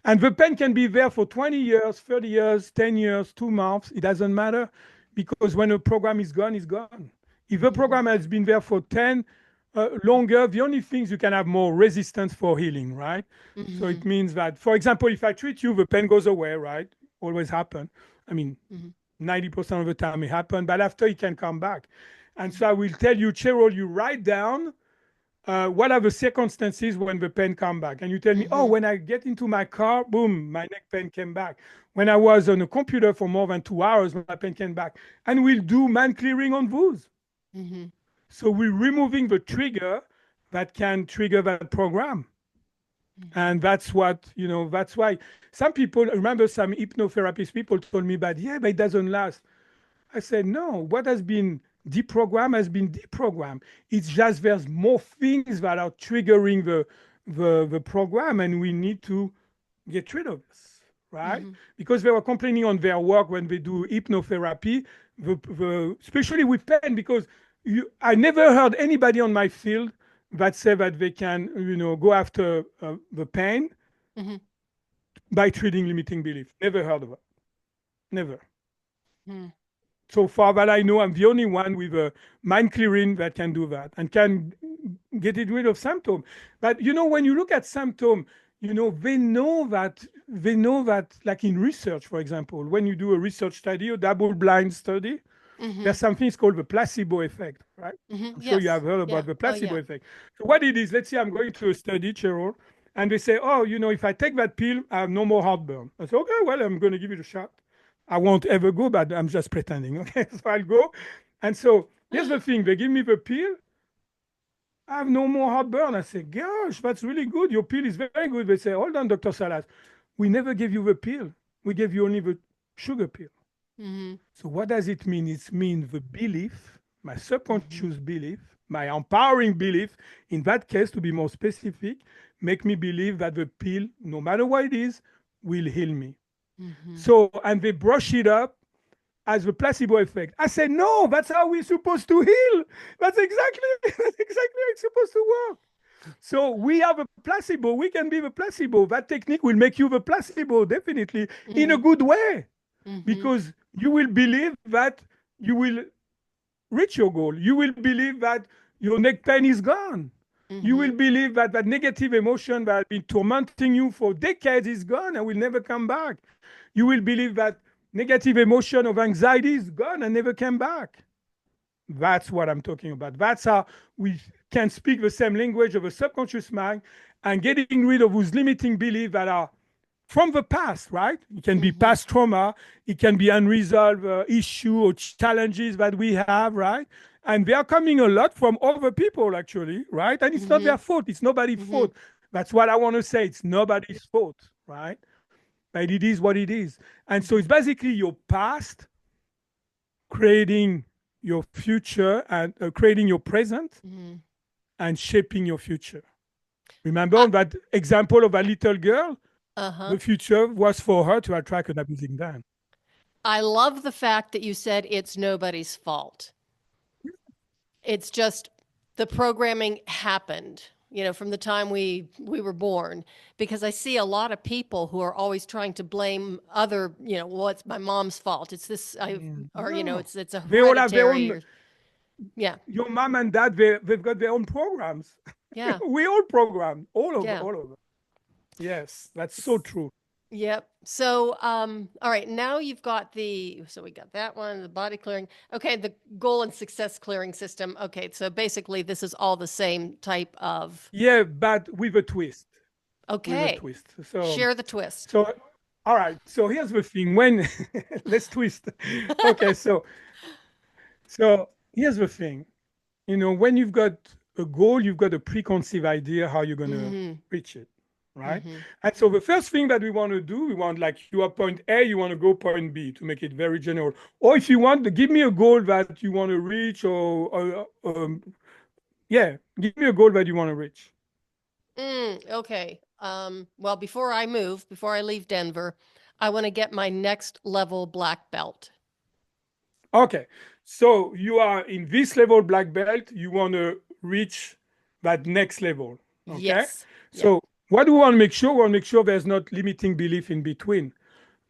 And the pain can be there for 20 years, 30 years, 10 years, 2 months. It doesn't matter because when a program is gone, it's gone. If a program has been there for 10 longer, the only things you can have more resistance for healing, right? So it means that, for example, if I treat you, the pain goes away, right? Always happen. I mean, 90% of the time it happens, but after it can come back. And so I will tell you, Cheryl, you write down what are the circumstances when the pain come back. And you tell me, oh, when I get into my car, boom, my neck pain came back. When I was on a computer for more than 2 hours, my pain came back. And we'll do mind clearing on those. So we're removing the trigger that can trigger that program. And that's what, that's why some people, remember some hypnotherapist people told me, but it doesn't last. I said, no, what has been deprogrammed has been deprogrammed. It's just there's more things that are triggering the program, and we need to get rid of this, right? Because they were complaining on their work when they do hypnotherapy, especially with pain, because I never heard anybody on my field that said that they can, go after the pain by treating limiting belief. Never heard of it. Never. So far that I know, I'm the only one with a mind clearing that can do that and can get rid of symptoms. But when you look at symptoms, they know that, like in research, for example, when you do a research study, a double-blind study, there's something called the placebo effect, right? I'm sure you have heard about the placebo effect. So what it is, let's say I'm going to a study, Cheryl, and they say, oh, if I take that pill, I have no more heartburn. I say, okay, well, I'm going to give it a shot. I won't ever go, but I'm just pretending, okay? So I'll go. And so here's the thing. They give me the pill. I have no more heartburn. I say, gosh, that's really good. Your pill is very good. They say, hold on, Dr. Salas. We never gave you the pill. We gave you only the sugar pill. So what does it mean? It means the belief My Mm-hmm. subconscious belief, my empowering belief, in that case, to be more specific, make me believe that the pill, no matter what it is, will heal me. Mm-hmm. So, and they brush it up as the placebo effect. I said, no, that's how we're supposed to heal. That's exactly how it's supposed to work. So we have a placebo. We can be the placebo. That technique will make you the placebo, definitely, in a Mm-hmm. good way, Mm-hmm. because you will believe that you will reach your goal. You will believe that your neck pain is gone. You Mm-hmm. will believe that that negative emotion that has been tormenting you for decades is gone and will never come back. You will believe that negative emotion of anxiety is gone and never came back. That's what I'm talking about. That's how we can speak the same language of a subconscious mind and getting rid of those limiting beliefs that are from the past, right? It can be Mm-hmm. past trauma, it can be unresolved issue or challenges that we have, right? And they are coming a lot from other people, actually, right? And it's not Mm-hmm. their fault. It's nobody's Mm-hmm. fault. That's what I want to say. It's nobody's fault, right? But it is what it is. And so it's basically your past creating your future and creating your present Mm-hmm. and shaping your future. I, Remember that example of a little girl? uh-huh. The future was for her to attract an abusing man. I love the fact that you said it's nobody's fault. It's just the programming happened, from the time we were born, because I see a lot of people who are always trying to blame other, well, it's my mom's fault. It's this I or No, it's a they all have their hereditary own. or yeah. Your mom and dad, they've got their own programs. Yeah. We all program, Yeah. all of us. Yes, that's so true. Yep. So, all right, now you've got so we got that one, the body clearing. Okay, the goal and success clearing system. Okay, so basically this is all the same type of, Yeah, but with a twist. With a okay, twist. So, share the twist. so, all right. So here's the thing. When let's twist. Okay, so here's the thing. When you've got a goal, you've got a preconceived idea how you're going to Mm-hmm. reach it, right? Mm-hmm. And so the first thing that we want to do, we want, like, you are point A, you want to go point B, to make it very general. Or if you want to give me a goal that you want to reach, yeah, give me a goal that you want to reach. Okay. Well, before I leave Denver, I want to get my next level black belt. Okay, so you are in this level black belt, you want to reach that next level. Okay, Yes. Yep. so what do we want to make sure? We want to make sure there's not limiting belief in between.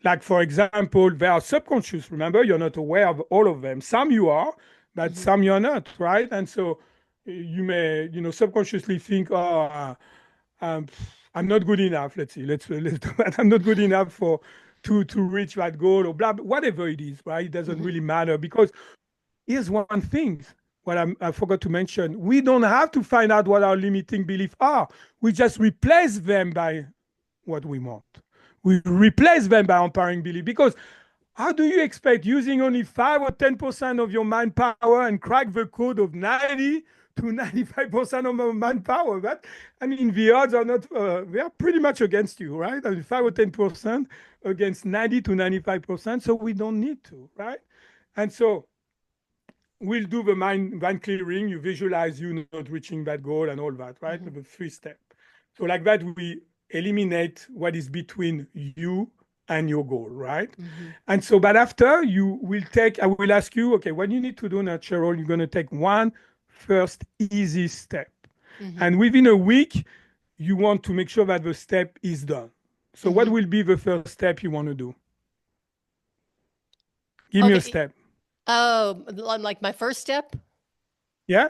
Like, for example, they are subconscious. Remember, you're not aware of all of them. Some you are, but Mm-hmm. some you're not, right? And so you may, subconsciously think, oh, um, I'm not good enough. Let's do that. I'm not good enough to reach that goal or blah, blah, whatever it is, right? It doesn't Mm-hmm. really matter, because here's one thing what I forgot to mention. We don't have to find out what our limiting beliefs are. We just replace them by what we want. We replace them by empowering belief, because how do you expect using only 5 or 10% of your mind power and crack the code of 90 to 95% of your mind power? The odds are not, they are pretty much against you, right? 5 or 10% against 90 to 95%. So we don't need to, right? And so we'll do the mind clearing. You visualize you not reaching that goal and all that, right? Mm-hmm. The 3 step. So like that, we eliminate what is between you and your goal, right? Mm-hmm. And so, but after I will ask you, okay, what you need to do natural, you're going to take one first easy step. Mm-hmm. And within a week, you want to make sure that the step is done. So what Mm-hmm. will be the first step you want to do? Give me a Okay. step. Oh, like my first step? Yeah?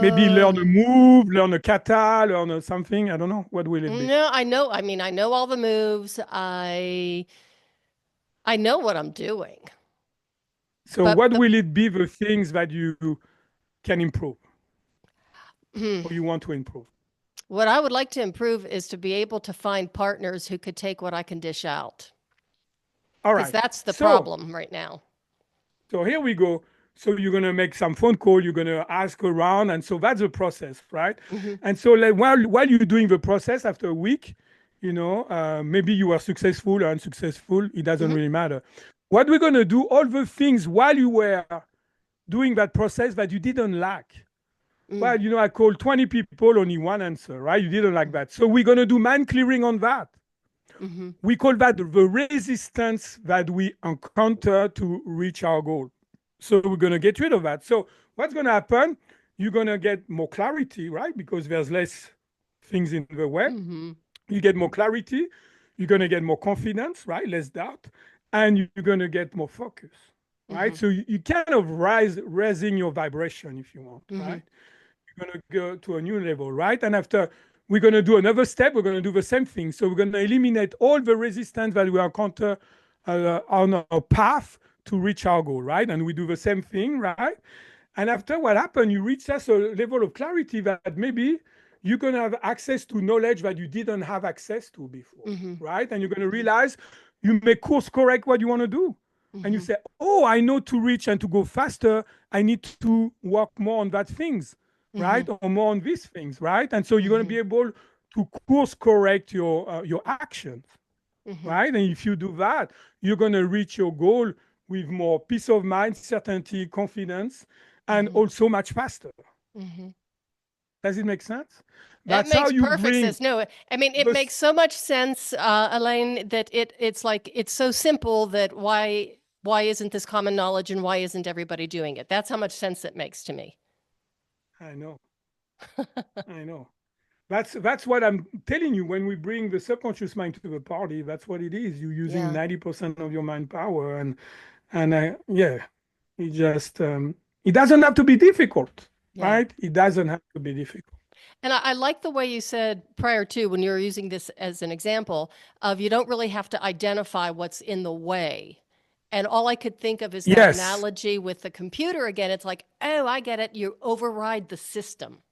Maybe Uh, learn a move, learn a kata, learn something. I don't know. What will it be? no, I know. I know all the moves. I know what I'm doing. So But what will it be, the things that you can improve hmm, or you want to improve? what I would like to improve is to be able to find partners who could take what I can dish out, All because right. that's the So problem right now. here we go. So you're gonna make some phone call. You're gonna ask around, and so that's the process, right? Mm-hmm. And so, like, while you're doing the process, after a week, maybe you are successful or unsuccessful. It doesn't Mm-hmm. really matter. what we're going to do, all the things while you were doing that process that you didn't like. Mm. Well, I called 20 people, only one answer, right? You didn't like that. So we're going to do mind clearing on that. Mm-hmm. We call that the resistance that we encounter to reach our goal. So we're going to get rid of that. So what's going to happen? You're going to get more clarity, right? Because there's less things in the way. Mm-hmm. You get more clarity. You're going to get more confidence, right? Less doubt. And you're going to get more focus, right? Mm-hmm. So you kind of raising your vibration if you want, Mm-hmm. right? You're going to go to a new level, right? And after we're going to do another step, we're going to do the same thing. So we're going to eliminate all the resistance that we encounter on our path to reach our goal, right? And we do the same thing, right? And after what happened, you reach such a level of clarity that maybe you're going to have access to knowledge that you didn't have access to before, Mm-hmm. right? And you're going to realize you may course correct what you want to do. And you Mm-hmm. say, oh, I know to reach and to go faster, I need to work more on that things, Mm-hmm. right? Or more on these things, right? And so you're going to Mm-hmm. be able to course correct your actions, Mm-hmm. right? And if you do that, you're going to reach your goal with more peace of mind, certainty, confidence, and Mm-hmm. also much faster. Mm-hmm. Does it make sense? That That's how makes you perfect bring sense. No, I mean it this. makes so much sense, Elaine, that it's like it's so simple that why isn't this common knowledge and why isn't everybody doing it? That's how much sense it makes to me. I know, I know. That's what I'm telling you. When we bring the subconscious mind to the party, that's what it is. You're using Yeah. 90% of your mind power, and yeah, it just it doesn't have to be difficult, Yeah. right? It doesn't have to be difficult. And I like the way you said prior to when you were using this as an example of you don't really have to identify what's in the way. And all I could think of is that Yes, analogy with the computer again. It's like, oh, I get it. You override the system.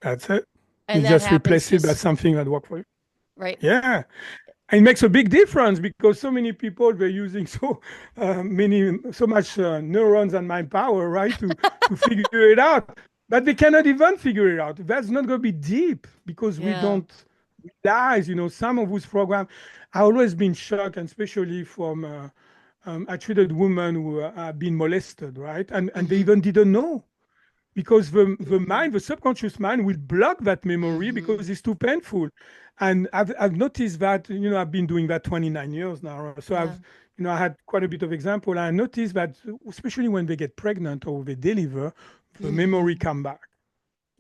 that's it. You And that just happens replace it by just something that works for you. right. Yeah, and it makes a big difference because so many people they're using so much neurons and mind power, right, to figure it out, but they cannot even figure it out. That's not going to be deep because we Yeah. don't realize, some of those programs. I always been shocked, and especially from I treated women who have been molested, right, and they Mm-hmm. even didn't know because the Mm-hmm. mind, the subconscious mind, will block that memory Mm-hmm. because it's too painful. And I've noticed that, I've been doing that 29 years now. So Yeah. I had quite a bit of example. I noticed that, especially when they get pregnant or they deliver, the memory Mm-hmm. come back,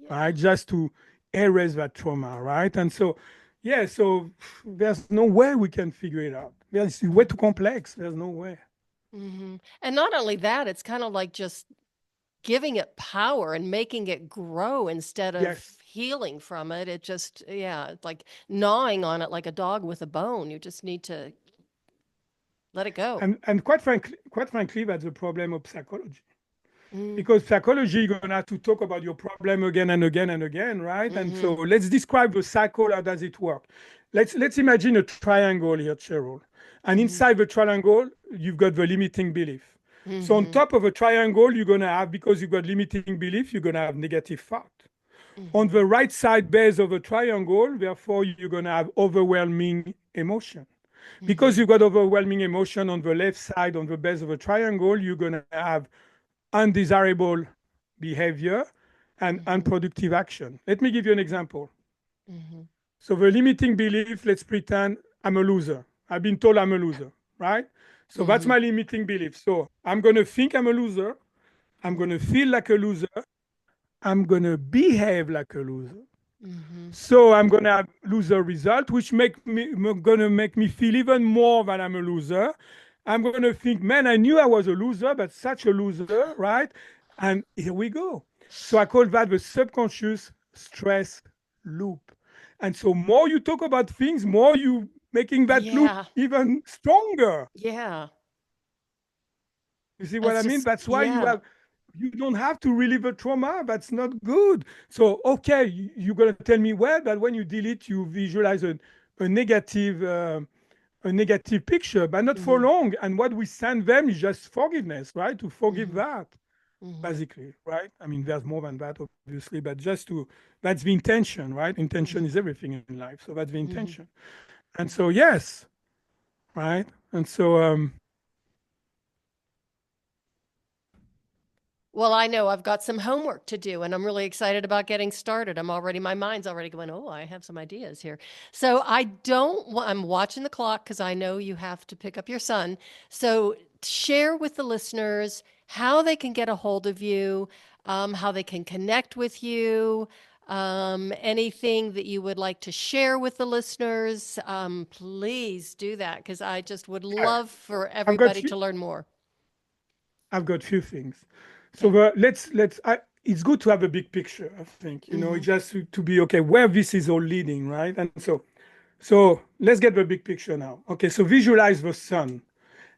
right? Yeah. Just to erase that trauma, right? And so, yeah, so there's no way we can figure it out. It's way too complex. There's no way. Mm-hmm. And not only that, it's kind of like just giving it power and making it grow instead of Yes. healing from it. It just, yeah, it's like gnawing on it like a dog with a bone. You just need to let it go. And quite frankly, that's the problem of psychology. Mm, Because psychology, you're going to have to talk about your problem again and again and again, right? And mm-hmm, so let's describe the cycle. How does it work? Let's imagine a triangle here, Cheryl. And mm-hmm, inside the triangle, you've got the limiting belief. So on mm-hmm, top of a triangle, you're going to have, because you've got limiting belief, you're going to have negative thought. On mm-hmm, the right side base of a triangle, therefore, you're going to have overwhelming emotion. mm-hmm, Because you've got overwhelming emotion on the left side, on the base of a triangle, you're going to have undesirable behavior and mm-hmm, unproductive action. Let me give you an example. mm-hmm, So, the limiting belief, let's pretend I'm a loser. I've been told I'm a loser, right? So, that's mm-hmm, my limiting belief. So, I'm going to think I'm a loser. I'm going to feel like a loser. I'm going to behave like a loser. mm-hmm, So I'm gonna have loser result, which gonna make me feel even more that I'm a loser. I'm gonna think, man, I knew I was a loser, but such a loser, right? And here we go. So I call that the subconscious stress loop. And so more you talk about things, more you making that loop yeah, even stronger. yeah. You see what It's I mean? just, That's why yeah, you don't have to relieve a trauma. That's not good. So, okay, you're going to tell me, well, but when you delete, you visualize a negative a negative picture, but not for mm-hmm, long. And what we send them is just forgiveness, right? To forgive mm-hmm, that, mm-hmm, basically, right? I mean, there's more than that, obviously, but that's the intention, right? Intention mm-hmm, is everything in life. So that's the mm-hmm. intention. And so, yes, right? And so, Well, I know I've got some homework to do and I'm really excited about getting started. My mind's already going, oh, I have some ideas here. So I'm watching the clock because I know you have to pick up your son. So share with the listeners how they can get a hold of you, how they can connect with you, anything that you would like to share with the listeners. Please do that because I just would I, love for I've got everybody few, to learn more. I've got few things. So Okay. it's good to have a big picture, I think, Mm-hmm. it's just to be okay where this is all leading, right? And so let's get the big picture now. Okay, so visualize the sun.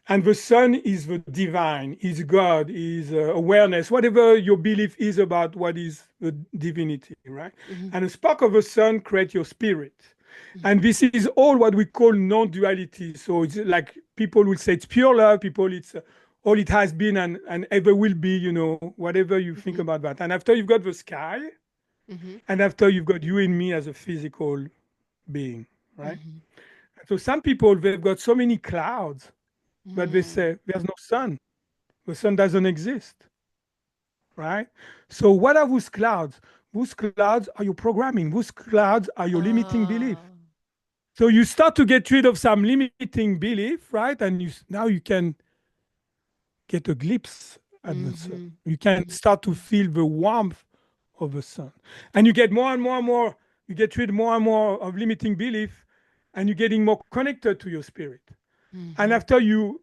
And the sun is the divine, is God, is awareness, whatever your belief is about what is the divinity, right? Mm-hmm. And a spark of the sun creates your spirit. And Mm-hmm. this is all what we call non-duality. So it's like people will say it's pure love, people it's all it has been and ever will be, whatever you think Mm-hmm. about that. And after you've got the sky, Mm-hmm. and after you've got you and me as a physical being, right? Mm-hmm. So some people, they've got so many clouds, but they Mm-hmm. say there's no sun. The sun doesn't exist, right? So what are those clouds? Those clouds are your programming. Those clouds are your limiting belief. Ah. So you start to get rid of some limiting belief, right? And now you can get a glimpse at the sun. Mm-hmm. You can start to feel the warmth of the sun. And you get more and more and more, you get rid more and more of limiting belief, and you're getting more connected to your spirit. And Mm-hmm. after you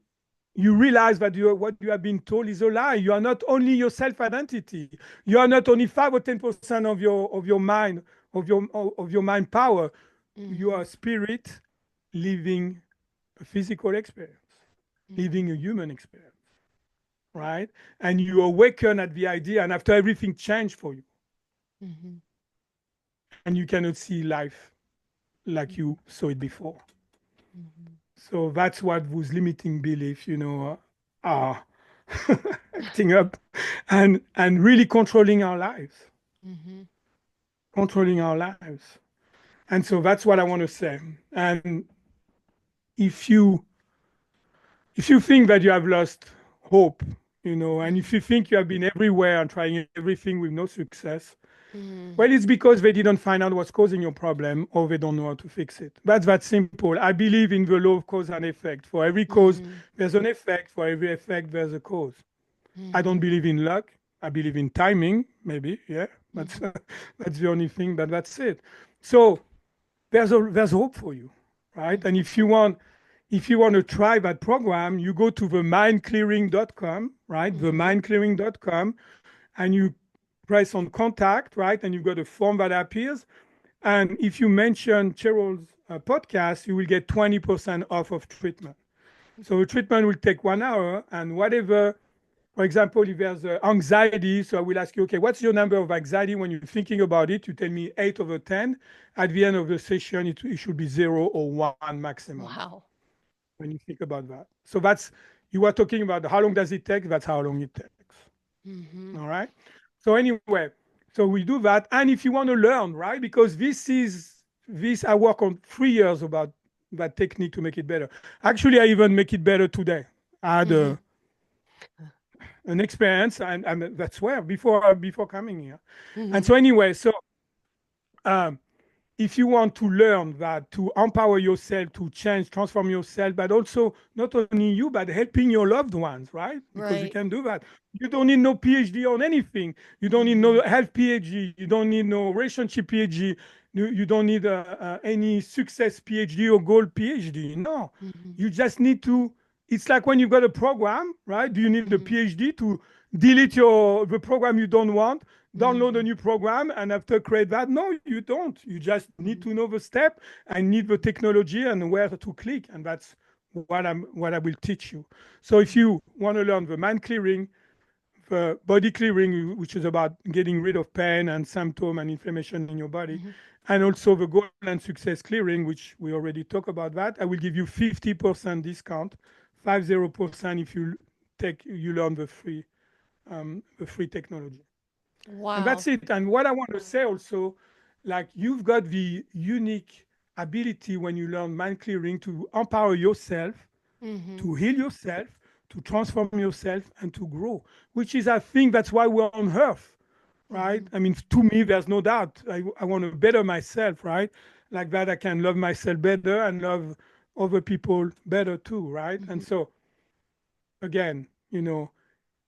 realize that what you have been told is a lie. You are not only your self-identity. You are not only 5 or 10% of your mind, of your mind power. You Mm-hmm. are a spirit living a physical experience, living a human experience, right? And you awaken at the idea, and after everything changed for you, Mm-hmm. and you cannot see life like Mm-hmm. you saw it before. Mm-hmm. So that's what those limiting beliefs, are acting up and really controlling our lives, Mm-hmm. controlling our lives. And so that's what I want to say. And if you if you think that you have lost hope, and if you think you have been everywhere and trying everything with no success, Mm-hmm. well, it's because they didn't find out what's causing your problem or they don't know how to fix it. That's that simple. I believe in the law of cause and effect. For every cause, Mm-hmm. there's an effect. For every effect, there's a cause. I don't Mm-hmm. believe in luck. I believe in timing, maybe. Yeah, that's Mm-hmm. that's the only thing. But that's it. So there's hope for you, right? And Mm-hmm. if you want to try that program, you go to themindclearing.com, right? Mm-hmm. Themindclearing.com, and you press on contact, right? And you've got a form that appears. And if you mention Cheryl's podcast, you will get 20% off of treatment. So the treatment will take 1 hour, and whatever, for example, if there's anxiety, so I will ask you, okay, what's your number of anxiety when you're thinking about it? You tell me 8/10. At the end of the session, it should be 0 or 1 maximum Wow. when you think about that. So you were talking about how long does it take? That's how long it takes. Mm-hmm. All right. So anyway, so we do that. And if you want to learn, right, because I work on 3 years about that technique to make it better. Actually, I even make it better today. I had Mm-hmm. an experience, and that's where before coming here. And Mm-hmm. so anyway, so um, if you want to learn that, to empower yourself, to change, transform yourself, but also not only you, but helping your loved ones, right? Because you Right. can do that. You don't need no PhD on anything. You don't need Mm-hmm. no health PhD. You don't need no relationship PhD. You don't need any success PhD or gold PhD. No, Mm-hmm. you just need to. It's like when you've got a program, right? Do you need a Mm-hmm. PhD to delete the program you don't want, download a Mm-hmm. new program, and after create that? No, you don't. You just need to know the step and need the technology and where to click, and that's what I will teach you. So if Mm-hmm. you want to learn the mind clearing, the body clearing, which is about getting rid of pain and symptom and inflammation in your body, Mm-hmm. and also the goal and success clearing, which we already talked about that, I will give you 50% discount, 50% if you learn the free technology. And Wow. that's it. And what I want to say also, like you've got the unique ability when you learn mind clearing to empower yourself, Mm-hmm. to heal yourself, to transform yourself and to grow, which is, I think, that's why we're on earth, right? I mean, to me, there's no doubt. I want to better myself, right? Like that, I can love myself better and love other people better too, right? And so, again,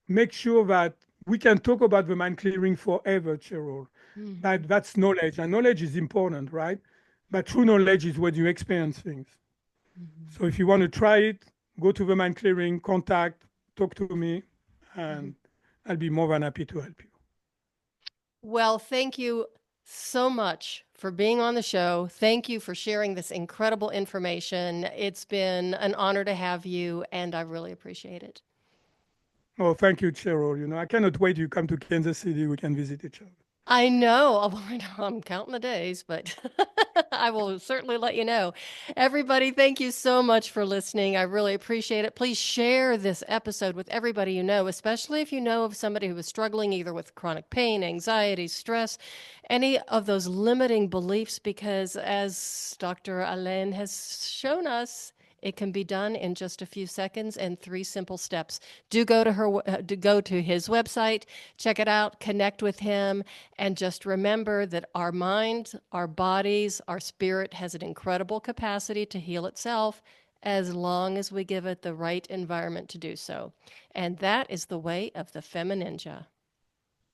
make sure that we can talk about the mind clearing forever, Cheryl. That's knowledge, and knowledge is important, right? But true knowledge is when you experience things. So if you want to try it, go to the mind clearing, contact, talk to me, and I'll be more than happy to help you. Well, thank you so much for being on the show. Thank you for sharing this incredible information. It's been an honor to have you, and I really appreciate it. Oh, thank you, Cheryl. I cannot wait you come to Kansas City. We can visit each other. I know. I know I'm counting the days, but I will certainly let you know. Everybody, thank you so much for listening. I really appreciate it. Please share this episode with everybody you know, especially if you know of somebody who is struggling either with chronic pain, anxiety, stress, any of those limiting beliefs, because as Dr. Alain has shown us, it can be done in just a few seconds and 3 simple steps. Do go to his website, check it out, connect with him, and just remember that our mind, our bodies, our spirit has an incredible capacity to heal itself as long as we give it the right environment to do so. And that is the way of the FemiNinja.